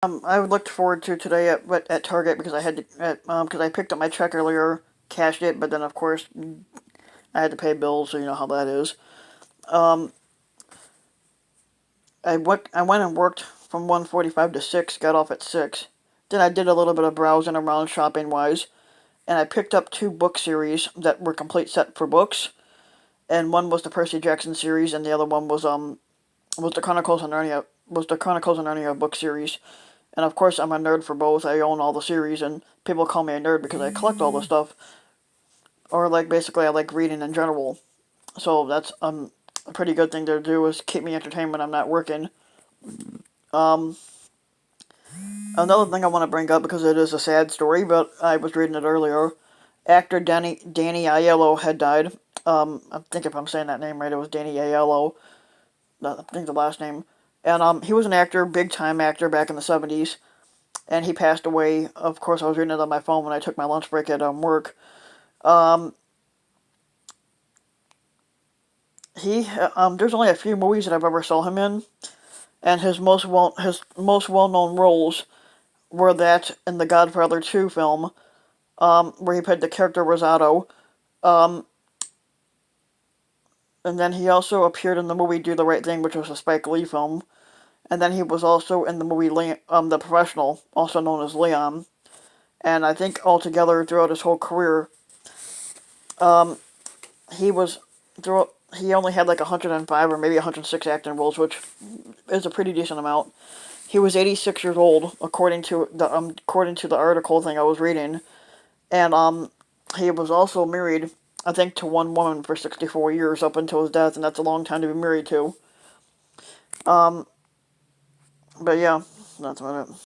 I looked forward to today at Target because I had to because I picked up my check earlier, cashed it, but then of course I had to pay bills, so you know how that is. Um, I went and worked from 1:45 to 6, got off at 6. Then I did a little bit of browsing around shopping wise, and I picked up two book series that were complete set for books. And one was the Percy Jackson series, and the other one was the Chronicles of Narnia book series. And of course, I'm a nerd for both. I own all the series, and people call me a nerd because I collect all the stuff. Or like basically, I like reading in general. So that's a pretty good thing to do is keep me entertained when I'm not working. Um, Another thing I want to bring up because it is a sad story, but I was reading it earlier. Actor Danny Aiello had died. I think if I'm saying that name right, it was Danny Aiello. I think the last name. And he was an actor, big time actor back in the 70s, and he passed away. Of course, I was reading it on my phone when I took my lunch break at work. Um, there's only a few movies that I've ever saw him in, and his most well known roles were that in the Godfather 2 film, where he played the character Rosato. Um, and then he also appeared in the movie Do the Right Thing, which was a Spike Lee film. And then he was also in the movie The Professional, also known as Leon. And I think altogether throughout his whole career, um, he was through. He only had like 105 or maybe 106 acting roles, which is a pretty decent amount. He was 86 years old, according to the article thing I was reading, and he was also married, I think, to one woman for 64 years up until his death, and that's a long time to be married to. Um, but yeah, that's about it.